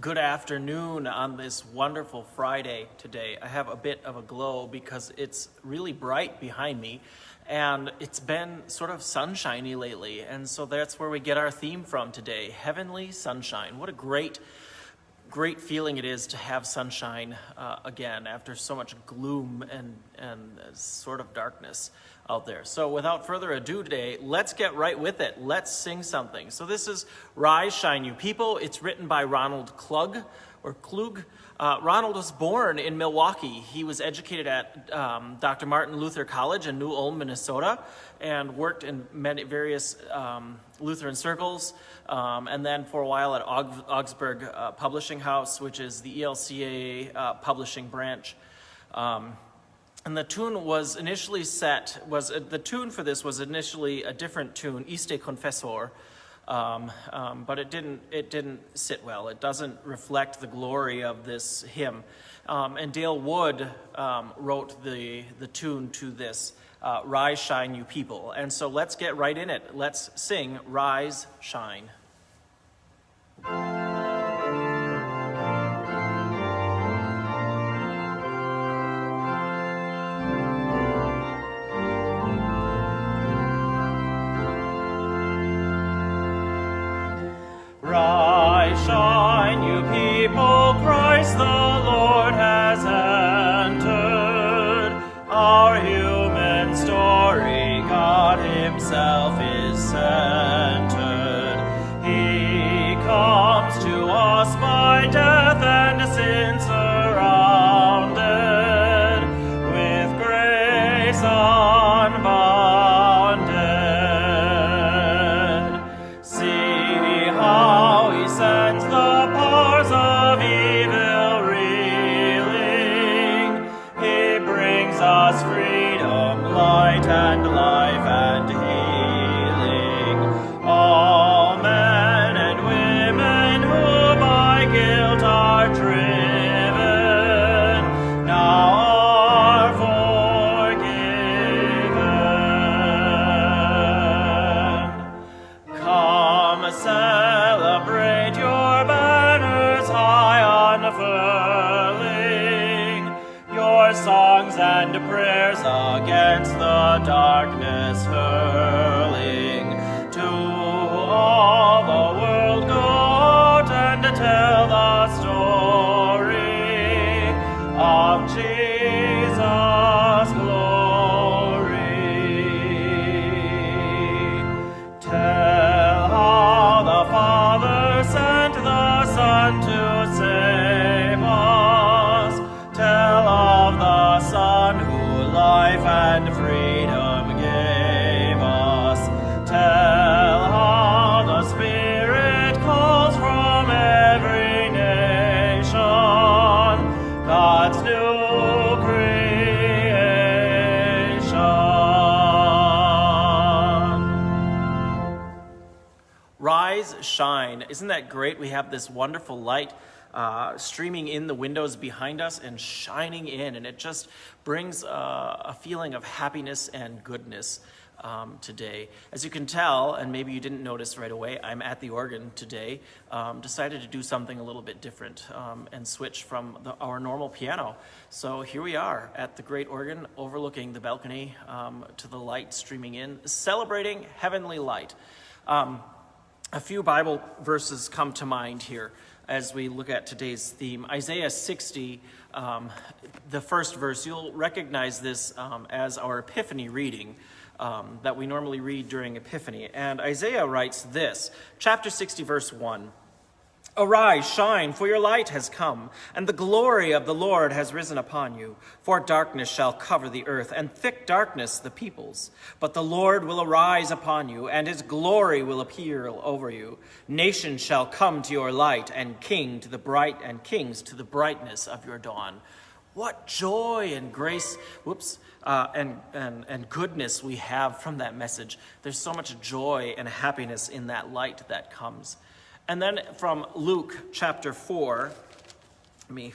Good afternoon on this wonderful Friday today. I have a bit of a glow because it's really bright behind me and it's been sort of sunshiny lately. And so that's where we get our theme from today, Heavenly Sunshine. What a great feeling it is to have sunshine again after so much gloom and sort of darkness out there. So without further ado today, let's get right with it. Let's sing something. So this is Rise, Shine, You People. It's written by Ronald Klug. Ronald was born in Milwaukee. He was educated at Dr. Martin Luther College in New Ulm, Minnesota, and worked in various Lutheran circles, and then for a while at Augsburg Publishing House, which is the ELCA publishing branch. And the tune was initially the tune for this was initially a different tune, Iste Confessor, but it didn't sit well. It doesn't reflect the glory of this hymn. And Dale Wood wrote the tune to this, Rise, Shine, You People. And so let's get right in it. Let's sing Rise, Shine. Rise, shine, you people, Christ the Lord has entered. Our human story, God himself is centered. He comes to us by death and sin surrounded, with grace unbounded. See how he sends the powers of evil reeling. He brings us freedom, light and life and healing. All men and women who by guilt are driven now are forgiven. Come, celebrate, your banners high unfurling, your songs and prayers against the darkness hurling. To all the world go out and tell the story of Jesus' glory. Tell how the Father sent the Son to save us. Tell of the Son who life and freedom gave us. Tell how the Spirit calls from every nation, God's new creation. Rise, shine. Isn't that great? We have this wonderful light streaming in the windows behind us and shining in, and it just brings a feeling of happiness and goodness today. As you can tell, and maybe you didn't notice right away, I'm at the organ today. Decided to do something a little bit different and switch from our normal piano. So here we are at the great organ overlooking the balcony to the light streaming in, celebrating heavenly light. A few Bible verses come to mind here as we look at today's theme. Isaiah 60, the first verse, you'll recognize this as our Epiphany reading that we normally read during Epiphany. And Isaiah writes this, chapter 60, verse 1. Arise, shine, for your light has come, and the glory of the Lord has risen upon you. For darkness shall cover the earth, and thick darkness the peoples. But the Lord will arise upon you, and his glory will appear over you. Nations shall come to your light, and kings to the brightness of your dawn. What joy and grace, and goodness we have from that message. There's so much joy and happiness in that light that comes. And then from Luke chapter 4, let me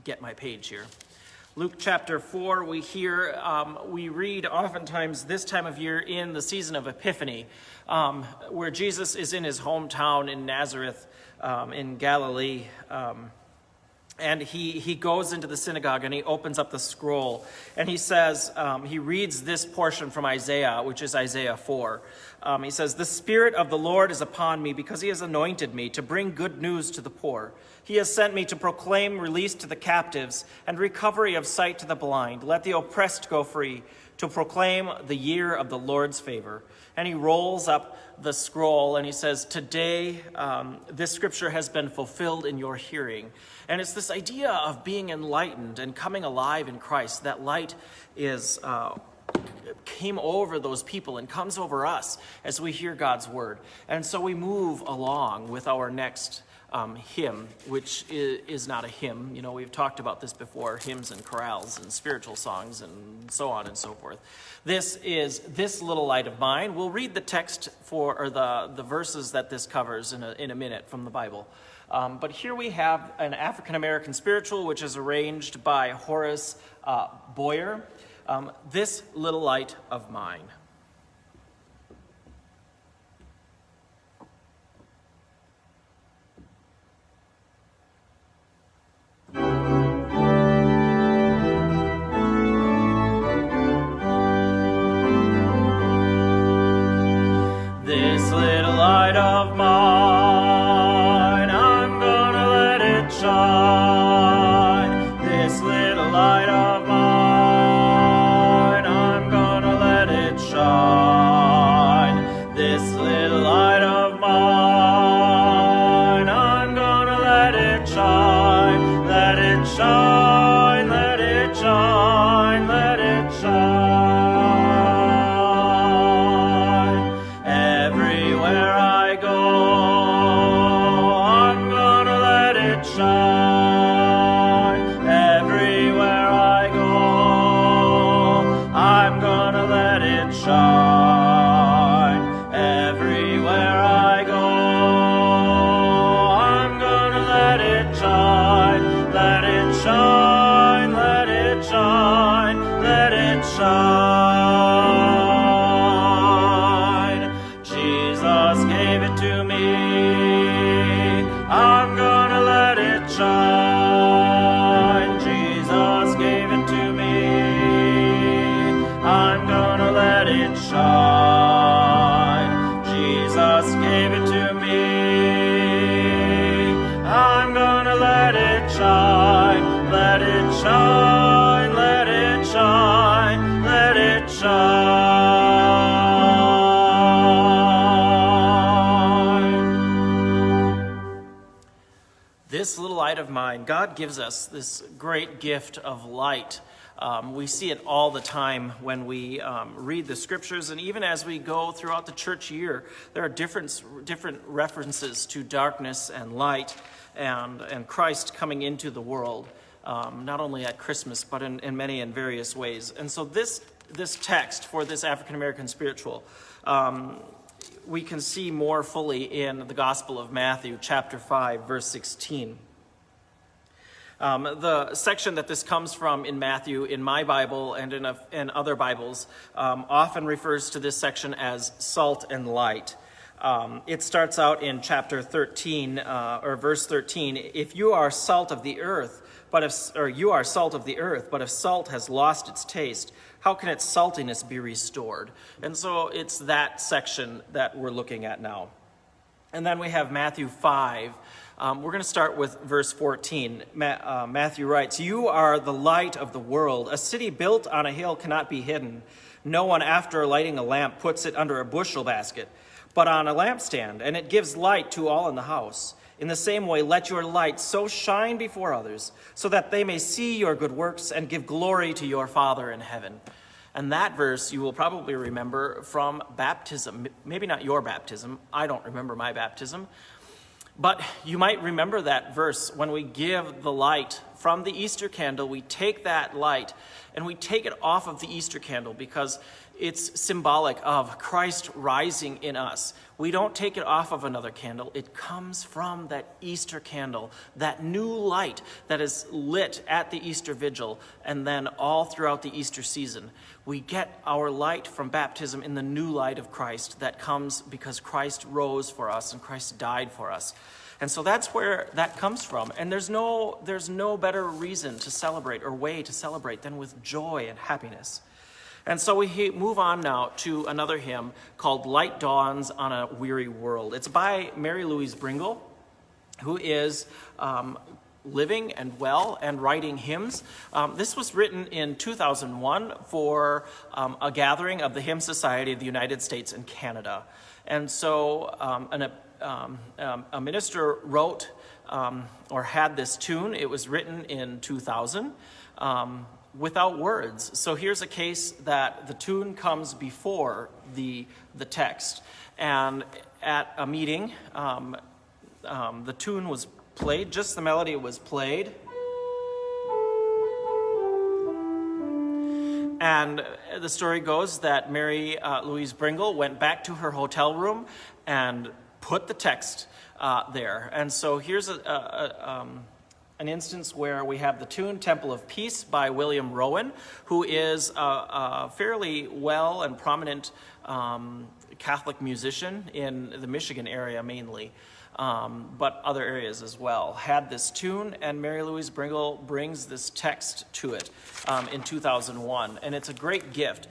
get my page here. Luke chapter 4, we read oftentimes this time of year in the season of Epiphany, where Jesus is in his hometown in Nazareth, in Galilee. And he goes into the synagogue and he opens up the scroll and he says, he reads this portion from Isaiah, which is Isaiah 4. He says, "The Spirit of the Lord is upon me because he has anointed me to bring good news to the poor. He has sent me to proclaim release to the captives and recovery of sight to the blind. Let the oppressed go free, to proclaim the year of the Lord's favor." And he rolls up the scroll and he says, "Today, this scripture has been fulfilled in your hearing." And it's this idea of being enlightened and coming alive in Christ. That light came over those people and comes over us as we hear God's word. And so we move along with our next hymn, which is not a hymn. You know, we've talked about this before, hymns and chorales and spiritual songs and so on and so forth. This is "This Little Light of Mine." We'll read the text or the verses that this covers in a minute from the Bible. But here we have an African-American spiritual, which is arranged by Horace Boyer. "This Little Light of Mine." This little light of mine, I'm gonna let it shine. This little light of mine, I'm gonna let it shine. This little light of mine, I'm gonna let it shine. Let it shine, let it shine, let it shine. Everywhere I go, I'm gonna let it shine. Everywhere I go, I'm gonna let it shine. Everywhere I go, I'm gonna let it shine. Let it shine, let it shine, let it shine. Jesus gave it to me, I'm gonna let it shine. Jesus gave it to me, I'm gonna let it shine. Jesus gave it to me, I'm gonna let it shine. Let it shine, let it shine, let it shine. This little light of mine, God gives us this great gift of light. We see it all the time when we read the scriptures, and even as we go throughout the church year, there are different references to darkness and light and Christ coming into the world, not only at Christmas, but in many and various ways. And so this text for this African-American spiritual, we can see more fully in the Gospel of Matthew, chapter 5, verse 16. The section that this comes from in Matthew, in my Bible and in other Bibles, often refers to this section as salt and light. It starts out in chapter 13, or verse 13. "If you are salt of the earth, but if salt has lost its taste, how can its saltiness be restored?" And so it's that section that we're looking at now. And then we have Matthew 5. We're going to start with verse 14. Matthew writes, "You are the light of the world. A city built on a hill cannot be hidden. No one, after lighting a lamp, puts it under a bushel basket, but on a lampstand, and it gives light to all in the house. In the same way, let your light so shine before others, so that they may see your good works and give glory to your Father in heaven." And that verse you will probably remember from baptism. Maybe not your baptism. I don't remember my baptism. But you might remember that verse when we give the light from the Easter candle. We take that light and we take it off of the Easter candle because it's symbolic of Christ rising in us. We don't take it off of another candle. It comes from that Easter candle, that new light that is lit at the Easter vigil and then all throughout the Easter season. We get our light from baptism in the new light of Christ that comes because Christ rose for us and Christ died for us. And so that's where that comes from. And there's no better reason to celebrate or way to celebrate than with joy and happiness. And so we move on now to another hymn called Light Dawns on a Weary World. It's by Mary Louise Bringle, who is living and well and writing hymns. This was written in 2001 for a gathering of the Hymn Society of the United States and Canada. And so a minister wrote or had this tune. It was written in 2000 without words. So here's a case that the tune comes before the text. And at a meeting, the tune was played, just the melody was played. And the story goes that Mary Louise Bringle went back to her hotel room and put the text there. And so here's an instance where we have the tune Temple of Peace by William Rowan, who is a fairly well and prominent Catholic musician in the Michigan area mainly. But other areas as well, had this tune, and Mary Louise Bringle brings this text to it in 2001. And it's a great gift,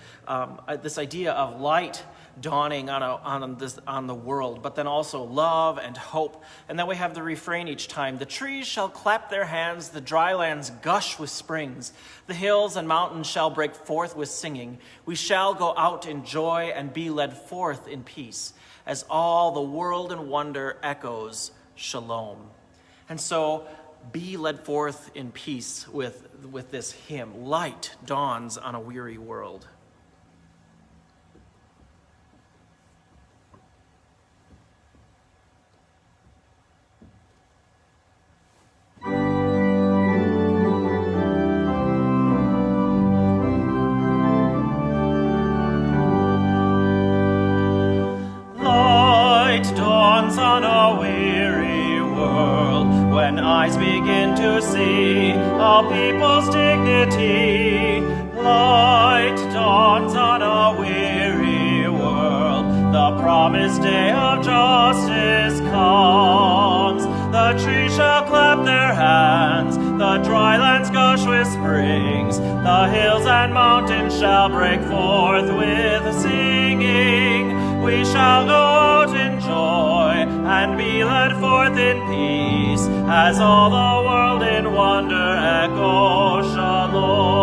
this idea of light dawning on the world, but then also love and hope. And then we have the refrain each time: the trees shall clap their hands, the dry lands gush with springs, the hills and mountains shall break forth with singing. We shall go out in joy and be led forth in peace, as all the world in wonder echoes shalom. And so be led forth in peace with this hymn. Light dawns on a weary world. On a weary world, when eyes begin to see all people's dignity, light dawns on a weary world. The promised day of justice comes. The trees shall clap their hands, the dry lands gush with springs, the hills and mountains shall break forth with singing. We shall go out in joy and be led forth in peace, as all the world in wonder echo shalom.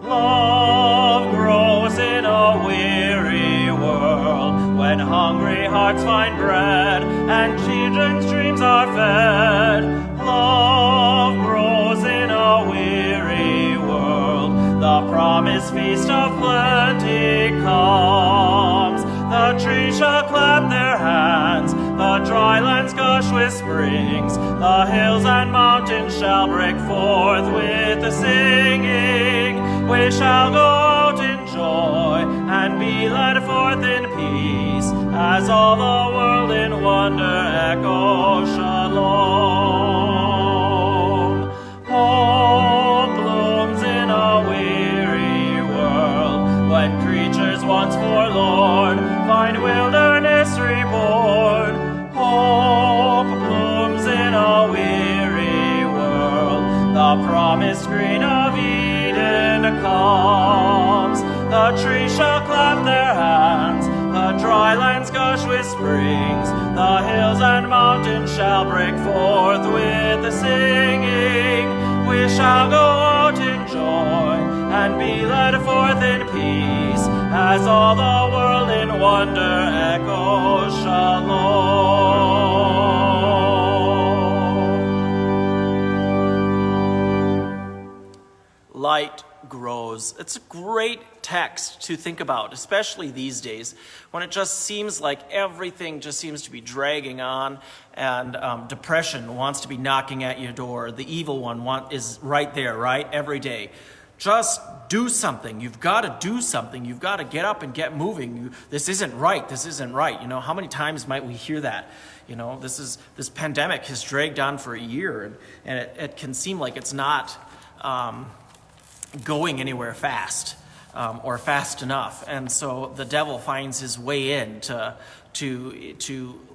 Love grows in a weary world, when hungry hearts find bread and children's dreams are fed. Love grows in a weary world, the promised feast of plenty comes. The trees shall clap their hands, the dry lands gush with springs, the hills and mountains shall break forth with the singing. We shall go out in joy and be led forth in peace, as all the world in wonder echo shalom. Hope blooms in a weary world, when creatures once forlorn find wilderness reborn. Hope blooms in a weary world, the promised green of Eden comes. The trees shall clap their hands, the dry lands gush with springs, the hills and mountains shall break forth with the singing. We shall go out in joy and be led forth in peace, as all the world in wonder echoes shalom. Light grows. It's a great text to think about, especially these days when it just seems like everything just seems to be dragging on, and depression wants to be knocking at your door. The evil one is right there, right? Every day. Just do something. You've got to do something. You've got to get up and get moving. This isn't right. This isn't right. You know, how many times might we hear that? You know, this pandemic has dragged on for a year, and it can seem like it's not going anywhere fast. or fast enough. And so the devil finds his way in to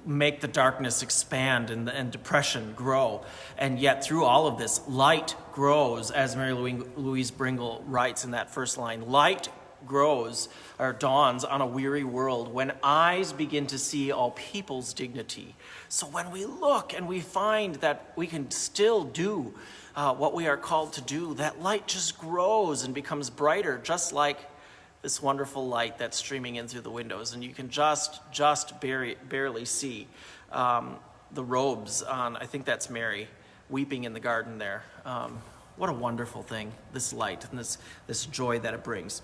make the darkness expand and depression grow. And yet through all of this, light grows, as Mary Louise Bringle writes in that first line. Light grows or dawns on a weary world when eyes begin to see all people's dignity. So when we look and we find that we can still do what we are called to do, that light just grows and becomes brighter, just like this wonderful light that's streaming in through the windows. And you can just barely see the robes on, I think that's Mary, weeping in the garden there. What a wonderful thing, this light and this joy that it brings.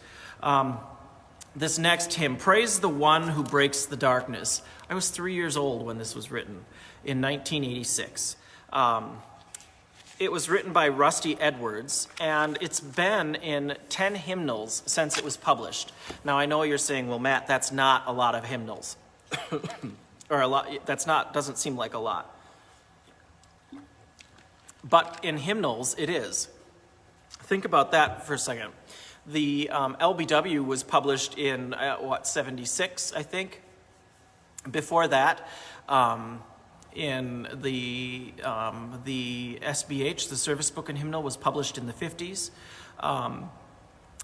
This next hymn, Praise the One Who Breaks the Darkness. I was 3 years old when this was written in 1986. It was written by Rusty Edwards, and it's been in 10 hymnals since it was published. Now, I know you're saying, well, Matt, that's not a lot of hymnals. Or a lot, doesn't seem like a lot. But in hymnals, it is. Think about that for a second. The LBW was published in, 76, I think? Before that, in the SBH, the Service Book and Hymnal, was published in the 50s.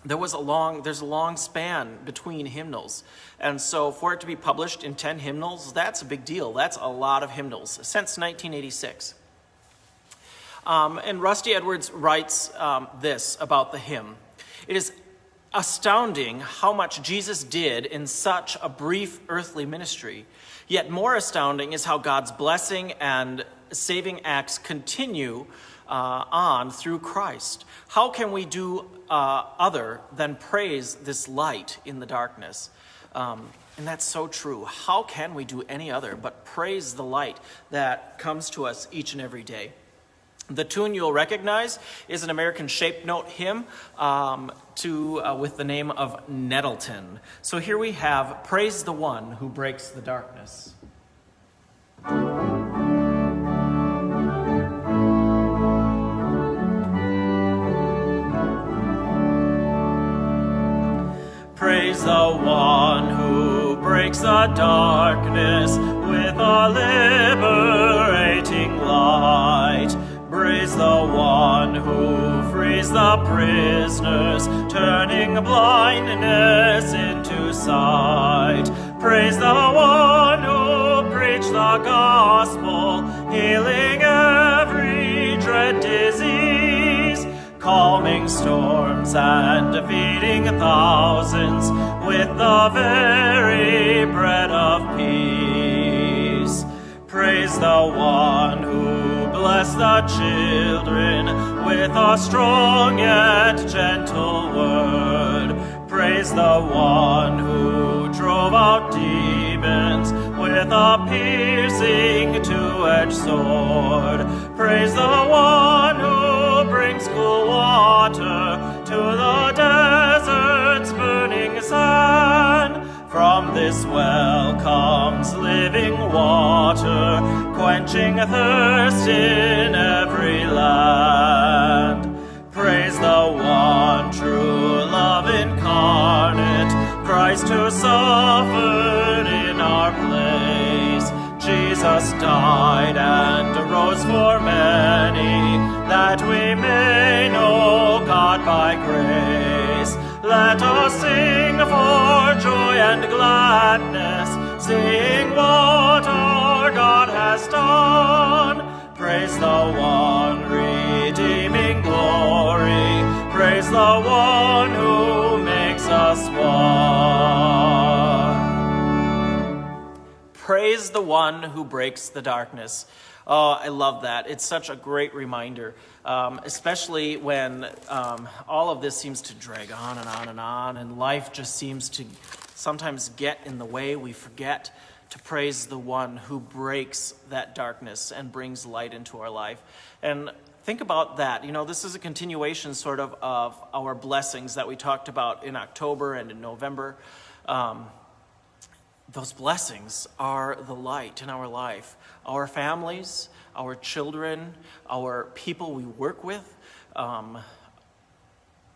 There's a long span between hymnals. And so for it to be published in 10 hymnals, that's a big deal. That's a lot of hymnals since 1986. And Rusty Edwards writes this about the hymn. It is astounding how much Jesus did in such a brief earthly ministry. Yet more astounding is how God's blessing and saving acts continue on through Christ. How can we do other than praise this light in the darkness? And that's so true. How can we do any other but praise the light that comes to us each and every day? The tune you'll recognize is an American shape note hymn with the name of Nettleton. So here we have Praise the One Who Breaks the Darkness. Praise the one who breaks the darkness with a liberating light. Praise the one who frees the prisoners, turning blindness into sight. Praise the one who preached the gospel, healing every dread disease, calming storms and defeating thousands with the very bread of peace. Praise the one who blessed the children with a strong yet gentle word. Praise the one who drove out demons with a piercing two-edged sword. Praise the one who brings cool water to the desert's burning sand. From this well comes living water, quenching thirst in every land. Praise the one true love incarnate, Christ who suffered in our place. Jesus died and arose for many, that we may know God by grace. Let us sing for joy and gladness, seeing what our God has done. Praise the one redeeming glory, praise the one who makes us one. Praise the one who breaks the darkness. Oh, I love that. It's such a great reminder, especially when all of this seems to drag on and on and on, and life just seems to sometimes get in the way. We forget to praise the one who breaks that darkness and brings light into our life. And think about that. You know, this is a continuation sort of our blessings that we talked about in October and in November. Those blessings are the light in our life. Our families, our children, our people we work with,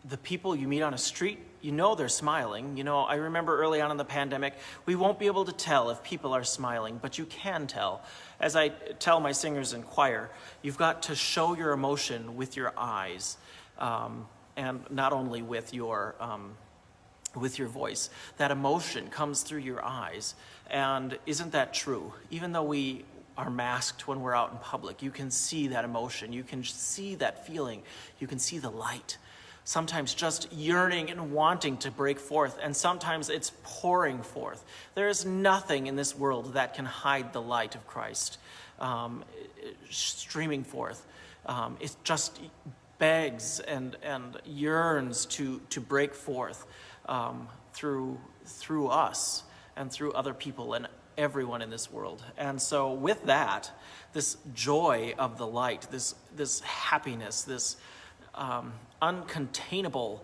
the people you meet on a street, you know they're smiling. You know, I remember early on in the pandemic, we won't be able to tell if people are smiling, but you can tell. As I tell my singers in choir, you've got to show your emotion with your eyes, and not only with your voice. That emotion comes through your eyes. And isn't that true? Even though we are masked when we're out in public, you can see that emotion. You can see that feeling. You can see the light. Sometimes just yearning and wanting to break forth, and sometimes it's pouring forth. There is nothing in this world that can hide the light of Christ streaming forth. It just begs and yearns to break forth through us and through other people and everyone in this world. And so with that, this joy of the light, this happiness, this uncontainable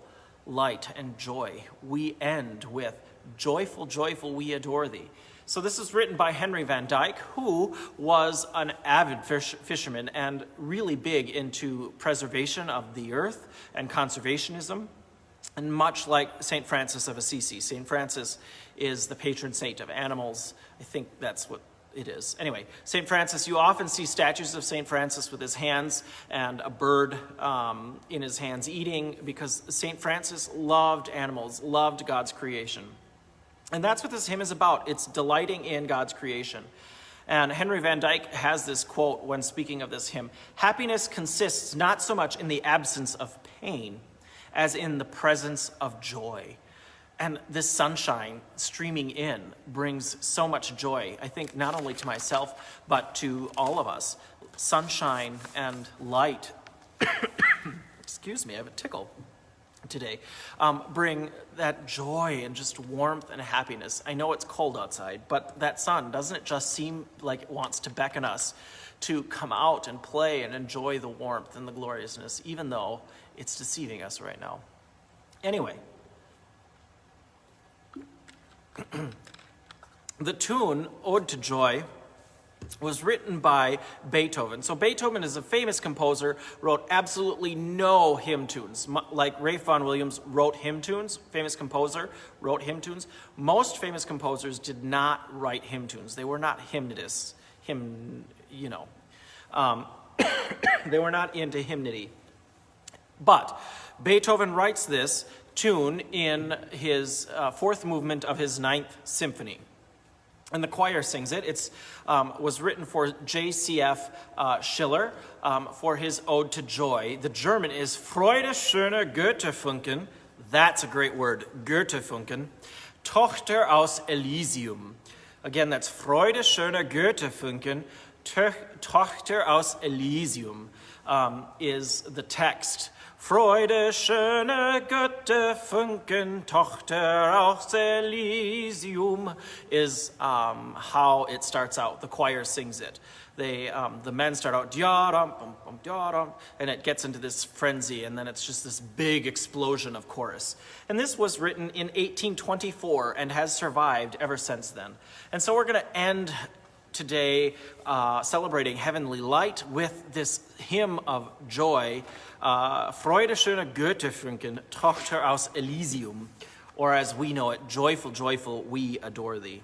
light and joy, we end with joyful, joyful, we adore thee. So this is written by Henry Van Dyke, who was an avid fisherman and really big into preservation of the earth and conservationism. And much like St. Francis of Assisi. St. Francis is the patron saint of animals. I think that's what it is. Anyway, St. Francis, you often see statues of St. Francis with his hands and a bird in his hands eating, because St. Francis loved animals, loved God's creation. And that's what this hymn is about. It's delighting in God's creation. And Henry Van Dyke has this quote when speaking of this hymn: "Happiness consists not so much in the absence of pain as in the presence of joy." And this sunshine streaming in brings so much joy, I think, not only to myself, but to all of us. Sunshine and light, excuse me, I have a tickle today, bring that joy and just warmth and happiness. I know it's cold outside, but that sun, doesn't it just seem like it wants to beckon us to come out and play and enjoy the warmth and the gloriousness, even though it's deceiving us right now. Anyway, the tune, Ode to Joy, was written by Beethoven. So Beethoven is a famous composer, wrote absolutely no hymn tunes. Like Ralph Vaughan Williams wrote hymn tunes, famous composer, wrote hymn tunes. Most famous composers did not write hymn tunes. They were not hymnists, they were not into hymnody. But Beethoven writes this tune in his fourth movement of his Ninth Symphony. And the choir sings it. It was written for J.C.F. Schiller for his Ode to Joy. The German is Freude schöner Götterfunken. That's a great word, Götterfunken. Tochter aus Elysium. Again, that's Freude schöner Götterfunken. Tochter aus Elysium is the text. Freude schöne Götterfunken, Tochter aus Elysium is how it starts out. The choir sings it. The men start out, and it gets into this frenzy, and then it's just this big explosion of chorus. And this was written in 1824 and has survived ever since then. And so we're going to end today celebrating heavenly light with this hymn of joy, Freude schöner Götterfunken, Tochter aus Elysium, or as we know it, joyful, joyful, we adore thee.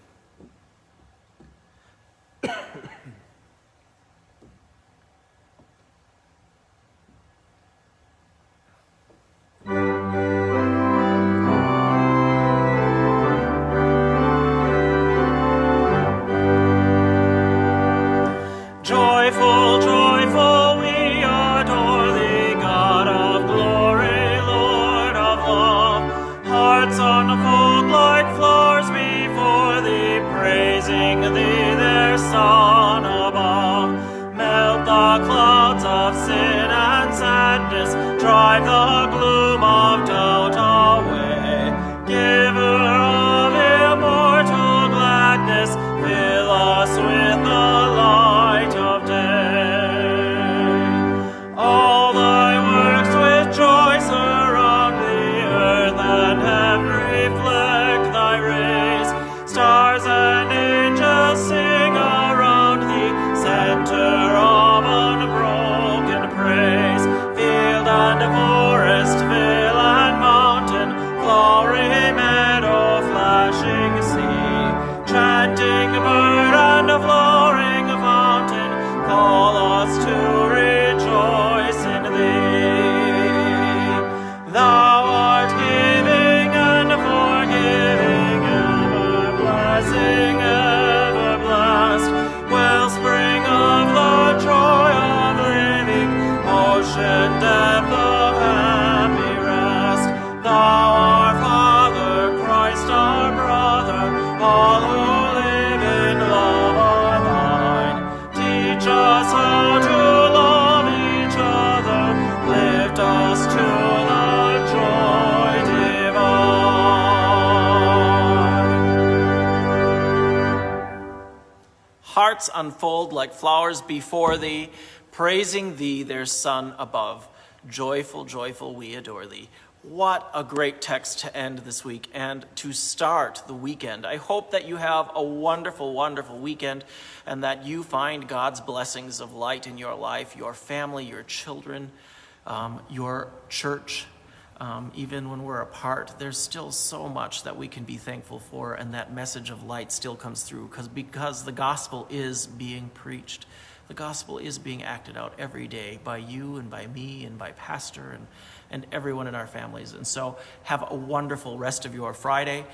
Drive the gloom of doubt away. Giver of immortal gladness, fill us with the light of day. All thy works with joy surround the earth, and heaven reflect thy rays. Stars and angels sing around thee, center of unbroken praise. And forest depth of happy rest. Thou, our Father, Christ our brother, all who live in love are thine. Teach us how to love each other, lift us to the joy divine. Hearts unfold like flowers before thee, praising thee, their Son above. Joyful, joyful, we adore thee. What a great text to end this week and to start the weekend. I hope that you have a wonderful, wonderful weekend and that you find God's blessings of light in your life, your family, your children, your church. Even when we're apart, there's still so much that we can be thankful for, and that message of light still comes through because the gospel is being preached. The gospel is being acted out every day by you and by me and by Pastor and everyone in our families. And so have a wonderful rest of your Friday.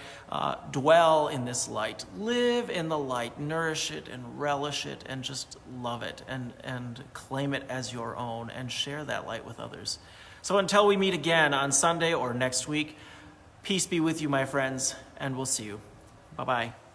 Dwell in this light. Live in the light. Nourish it and relish it and just love it and claim it as your own and share that light with others. So until we meet again on Sunday or next week, peace be with you, my friends, and we'll see you. Bye-bye.